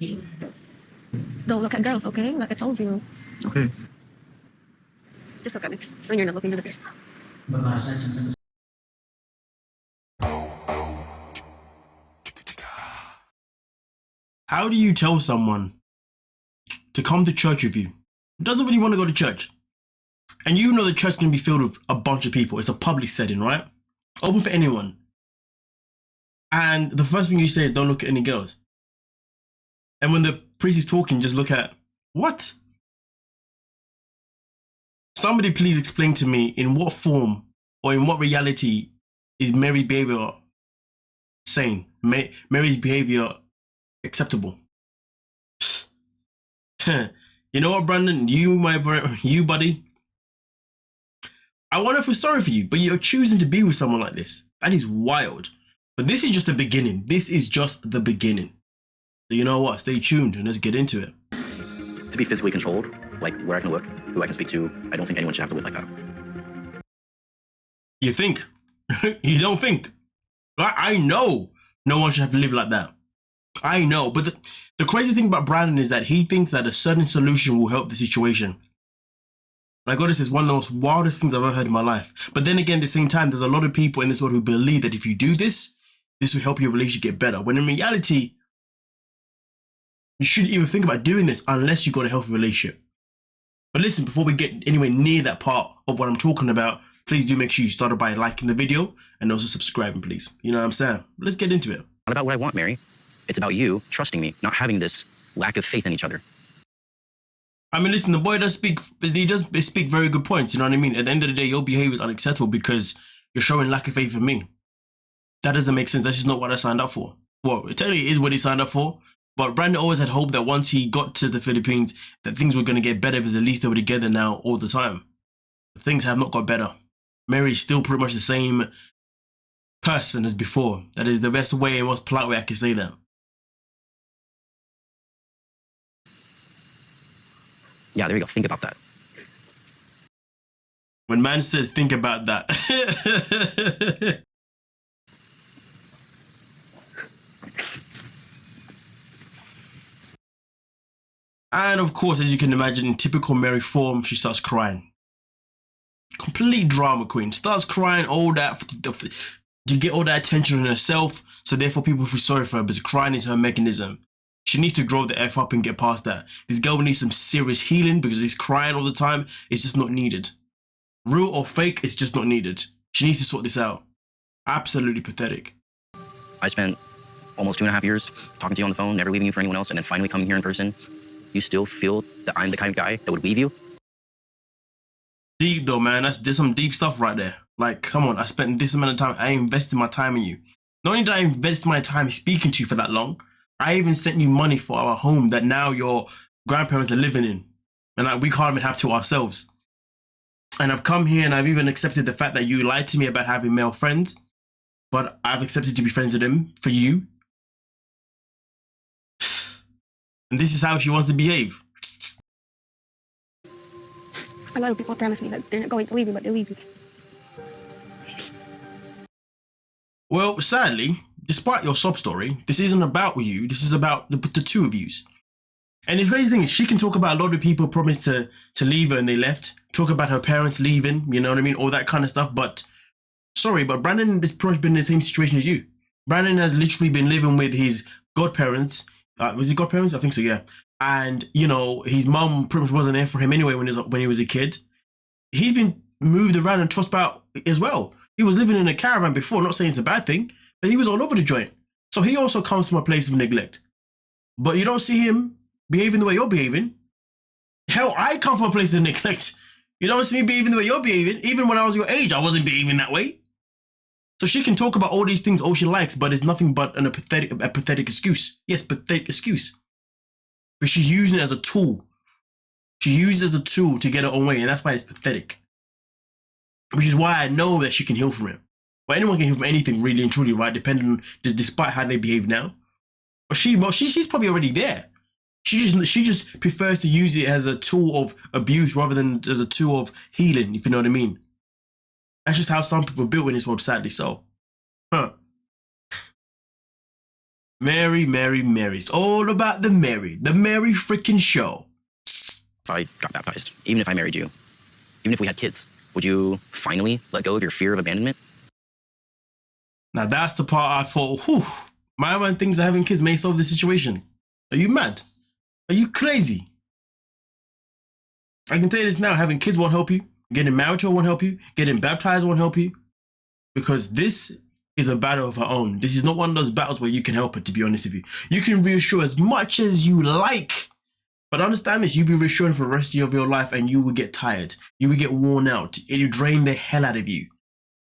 Don't look at girls, okay? Like I told you. Okay. Just look at me when you're not looking at the face. How do you tell someone to come to church with you? Doesn't really want to go to church. And you know the church can be filled with a bunch of people. It's a public setting, right? Open for anyone. And the first thing you say is don't look at any girls. And when the priest is talking, just look at, what? Somebody please explain to me in what form or in what reality is Mary's behavior sane? Mary's behavior acceptable? You know what, Brandon? You buddy? I want to feel sorry for you, but you're choosing to be with someone like this. That is wild. But this is just the beginning. This is just the beginning. So you know what? Stay tuned and let's get into it. To be physically controlled, like where I can look, who I can speak to, I don't think anyone should have to live like that. You think? You don't think? I know no one should have to live like that. I know. But the crazy thing about Brandon is that he thinks that a certain solution will help the situation. My God, this is one of the most wildest things I've ever heard in my life. But then again, at the same time, there's a lot of people in this world who believe that if you do this, this will help your relationship get better. When in reality, you shouldn't even think about doing this unless you've got a healthy relationship. But listen, before we get anywhere near that part of what I'm talking about, please do make sure you start by liking the video and also subscribing, please. You know what I'm saying? Let's get into it. Not about what I want, Mary. It's about you trusting me, not having this lack of faith in each other. I mean, listen, the boy does speak very good points, you know what I mean? At the end of the day, your behavior is unacceptable because you're showing lack of faith in me. That doesn't make sense. That's just not what I signed up for. Well, it technically is what he signed up for, but Brandon always had hope that once he got to the Philippines, that things were going to get better because at least they were together now all the time. But things have not got better. Mary's still pretty much the same person as before. That is the best way and most polite way I can say that. Yeah, there you go. Think about that. When man says think about that. And of course, as you can imagine, in typical Mary form, she starts crying. Complete drama queen. Starts crying, all that to get all that attention on herself. So therefore people feel sorry for her because crying is her mechanism. She needs to grow the F up and get past that. This girl needs some serious healing because this crying all the time is just not needed. Real or fake, it's just not needed. She needs to sort this out. Absolutely pathetic. I spent almost 2.5 years talking to you on the phone, never leaving you for anyone else, and then finally coming here in person. You still feel that I'm the kind of guy that would leave you? Deep though, man. There's some deep stuff right there. Like, come on, I spent this amount of time. I invested my time in you. Not only did I invest my time speaking to you for that long, I even sent you money for our home that now your grandparents are living in. And like, we can't even have to ourselves. And I've come here and I've even accepted the fact that you lied to me about having male friends, but I've accepted to be friends with them for you. And this is how she wants to behave. A lot of people promise me that they're not going to leave me, but they leave me. Well, sadly, despite your sob story, this isn't about you. This is about the two of yous. And the crazy thing is, she can talk about a lot of people promised to leave her and they left. Talk about her parents leaving, you know what I mean? All that kind of stuff. But, sorry, but Brandon has pretty much been in the same situation as you. Brandon has literally been living with his godparents. Was he godparents? I think so, yeah. And, you know, his mum pretty much wasn't there for him anyway when he was a kid. He's been moved around and tossed about as well. He was living in a caravan before, not saying it's a bad thing, but he was all over the joint. So he also comes from a place of neglect. But you don't see him behaving the way you're behaving. Hell, I come from a place of neglect. You don't see me behaving the way you're behaving. Even when I was your age, I wasn't behaving that way. So she can talk about all these things all she likes, but it's nothing but a pathetic excuse. Yes, pathetic excuse. But she's using it as a tool. She uses it as a tool to get her own way, and that's why it's pathetic. Which is why I know that she can heal from it. But anyone can heal from anything, really and truly, right? Depending on, despite how they behave now. But she's probably already there. She just prefers to use it as a tool of abuse rather than as a tool of healing, if you know what I mean. That's just how some people are built in this world, sadly so. Huh. Mary, Mary, Mary. It's all about the Mary freaking show. If I got baptized, even if I married you, even if we had kids, would you finally let go of your fear of abandonment? Now that's the part I thought, whew, my man thinks having kids may solve the situation. Are you mad? Are you crazy? I can tell you this now, having kids won't help you. Getting married to her won't help you. Getting baptized won't help you. Because this is a battle of her own. This is not one of those battles where you can help her, to be honest with you. You can reassure as much as you like. But understand this, you'll be reassuring for the rest of your life and you will get tired. You will get worn out. It'll drain the hell out of you.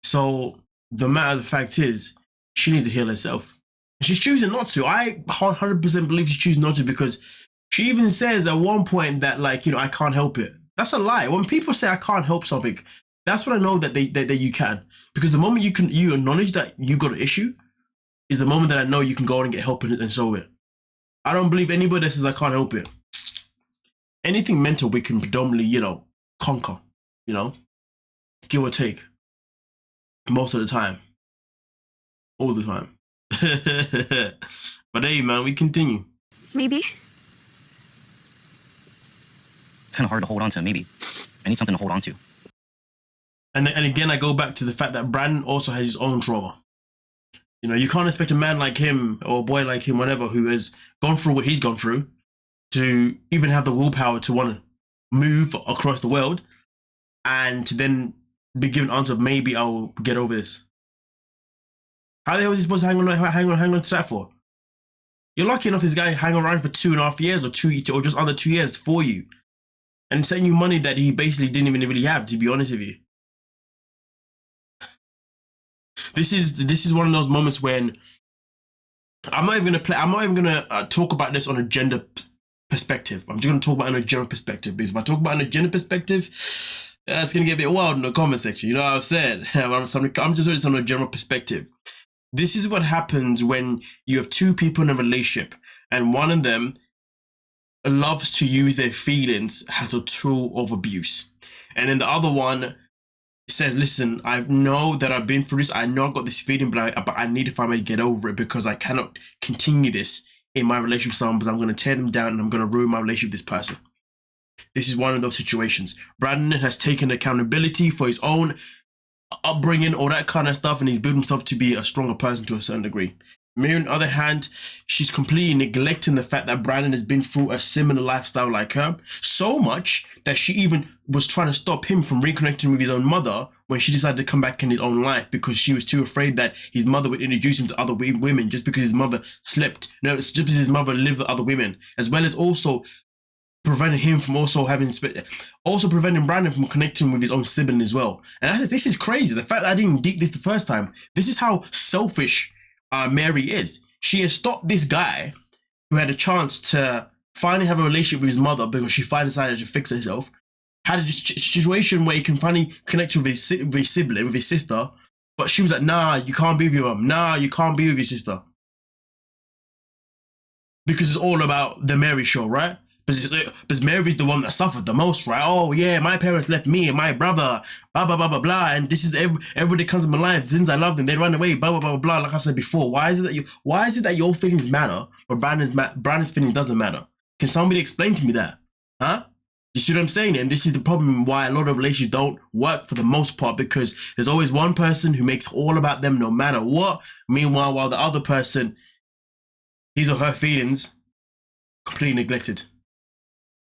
So the matter of the fact is, she needs to heal herself. She's choosing not to. I 100% believe she's choosing not to because she even says at one point that, like, you know, I can't help it. That's a lie. When people say I can't help something, that's when I know that that you can. Because the moment you acknowledge that you got an issue is the moment that I know you can go on and get help and solve it. I don't believe anybody that says I can't help it. Anything mental we can predominantly, you know, conquer, you know, give or take. Most of the time. All the time. But hey, man, we continue. Maybe. It's kind of hard to hold on to, maybe. I need something to hold on to. And again, I go back to the fact that Brandon also has his own trauma. You know, you can't expect a man like him or a boy like him, whatever, who has gone through what he's gone through to even have the willpower to want to move across the world and to then be given an answer of maybe I'll get over this. How the hell is he supposed to hang on to that for? You're lucky enough this guy hang around for 2.5 years or just under 2 years for you. And sending you money that he basically didn't even really have, to be honest with you. This is one of those moments when I'm not even gonna talk about this on a gender perspective. I'm just gonna talk about it on a general perspective, because if I talk about it on a gender perspective, it's gonna get a bit wild in the comment section. You know what I've said? I'm just doing this on a general perspective. This is what happens when you have two people in a relationship and one of them loves to use their feelings as a tool of abuse, and then the other one says, listen, I know that I've been through this, I know I've got this feeling, but I need to find a way to get over it because I cannot continue this in my relationship with someone because I'm going to tear them down and I'm going to ruin my relationship with this person. This is one of those situations. Brandon has taken accountability for his own upbringing, all that kind of stuff, and he's built himself to be a stronger person to a certain degree. Mary, on the other hand, she's completely neglecting the fact that Brandon has been through a similar lifestyle like her, so much that she even was trying to stop him from reconnecting with his own mother when she decided to come back in his own life because she was too afraid that his mother would introduce him to other women just because his mother slept. No, it's just because his mother lived with other women, as well as also preventing him from preventing Brandon from connecting with his own sibling as well. And this is crazy. The fact that I didn't dig this the first time, this is how selfish Mary is. She has stopped this guy who had a chance to finally have a relationship with his mother because she finally decided to fix herself. Had a situation where he can finally connect with his sibling, with his sister, but she was like, nah, you can't be with your mom. Nah, you can't be with your sister. Because it's all about the Mary show, right? Because Mary's the one that suffered the most, right? Oh yeah, my parents left me and my brother, blah blah blah blah blah, and this is everybody comes in my life. Since I love them, they run away, blah blah blah blah. Like I said before, why is it that your feelings matter, but Brandon's feelings doesn't matter? Can somebody explain to me that? Huh? You see what I'm saying? And this is the problem why a lot of relationships don't work for the most part, because there's always one person who makes all about them no matter what. Meanwhile, while the other person, his or her feelings, completely neglected.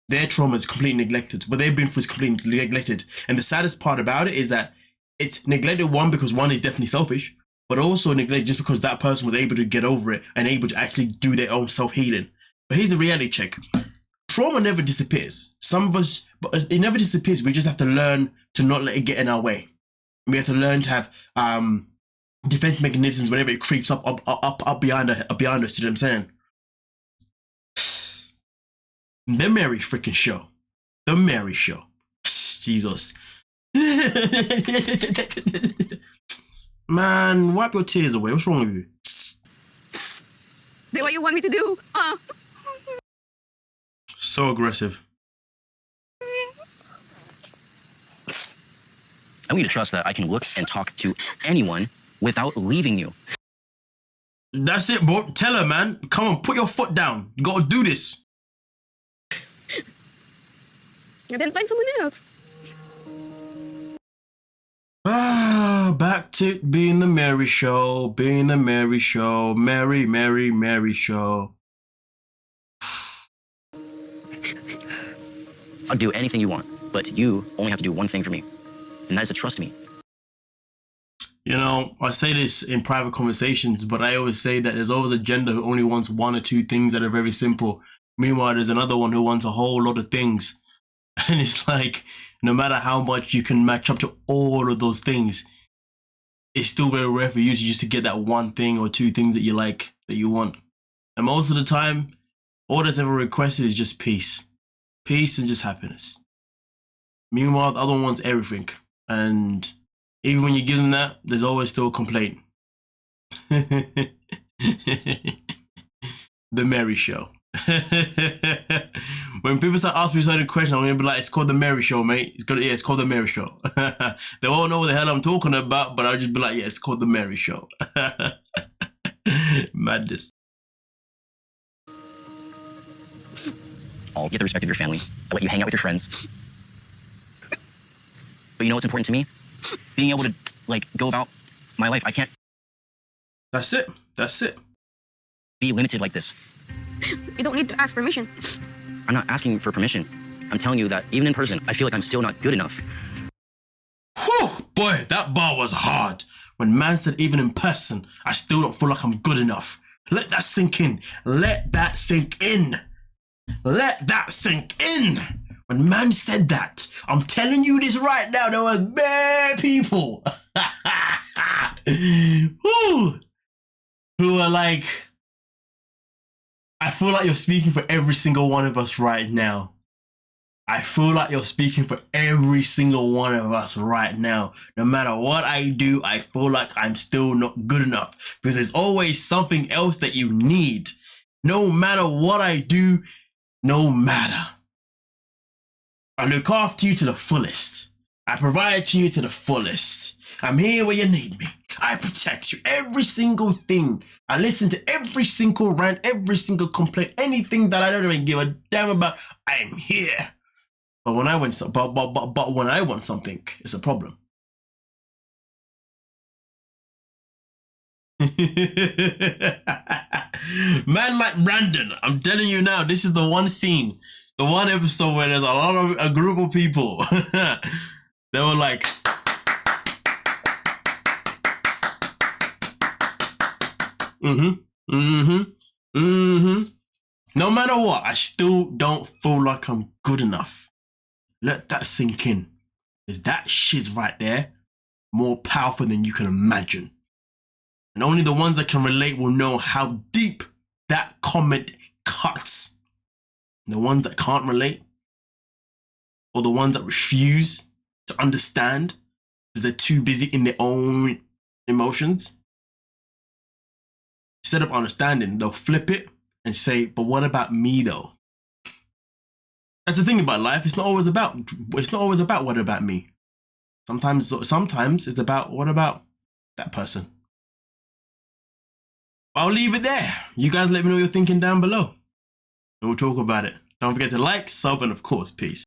Their trauma is completely neglected. What they've been through is completely neglected. And the saddest part about it is that it's neglected, one, because one is definitely selfish, but also neglected just because that person was able to get over it and able to actually do their own self-healing. But here's the reality check. Trauma never disappears. Some of us, but it never disappears. We just have to learn to not let it get in our way. We have to learn to have defense mechanisms whenever it creeps up behind us. You know what I'm saying? The Mary freaking show. The Mary show. Jesus. Man, wipe your tears away. What's wrong with you? Do what you want me to do. So aggressive. I want you to trust that I can look and talk to anyone without leaving you. That's it, bro. Tell her, man. Come on, put your foot down. You gotta do this. And then find someone else. Back to being the Mary show, being the Mary show, Mary, Mary, Mary show. I'll do anything you want, but you only have to do one thing for me, and that is to trust me. You know, I say this in private conversations, but I always say that there's always a gender who only wants one or two things that are very simple. Meanwhile, there's another one who wants a whole lot of things. And it's like, no matter how much you can match up to all of those things, it's still very rare for you to just to get that one thing or two things that you like, that you want. And most of the time, all that's ever requested is just peace. Peace and just happiness. Meanwhile, the other one wants everything. And even when you give them that, there's always still a complaint. The Mary Show. When people start asking me certain questions, I'm gonna be like, it's called the Mary Show, mate. It's called the Mary Show. They won't know what the hell I'm talking about, but I'll just be like, yeah, it's called the Mary Show. Madness. I'll get the respect of your family. I'll let you hang out with your friends. But you know what's important to me? Being able to, like, go about my life. I can't That's it. That's it. be limited like this. You don't need to ask permission. I'm not asking for permission. I'm telling you that even in person, I feel like I'm still not good enough. Whew, boy, that bar was hard. When man said even in person, I still don't feel like I'm good enough. Let that sink in. Let that sink in. Let that sink in. When man said that, I'm telling you this right now, there was bare people who are like, I feel like you're speaking for every single one of us right now. I feel like you're speaking for every single one of us right now. No matter what I do, I feel like I'm still not good enough because there's always something else that you need. No matter what I do, no matter. I look after you to the fullest. I provide to you to the fullest. I'm here where you need me. I protect you. Every single thing. I listen to every single rant, every single complaint, anything that I don't even give a damn about. I'm here. But when I want but when I want something, it's a problem. Man like Brandon, I'm telling you now, this is the one scene, the one episode where there's a group of people. They were like, no matter what, I still don't feel like I'm good enough. Let that sink in. Because that shit's right there, more powerful than you can imagine. And only the ones that can relate will know how deep that comment cuts. And the ones that can't relate, or the ones that refuse to understand because they're too busy in their own emotions, instead of understanding, they'll flip it and say, but what about me though? That's the thing about life. It's not always about what about me. Sometimes it's about what about that person. I'll leave it there. You guys let me know what you're thinking down below. And we'll talk about it. Don't forget to like, sub, and of course, peace.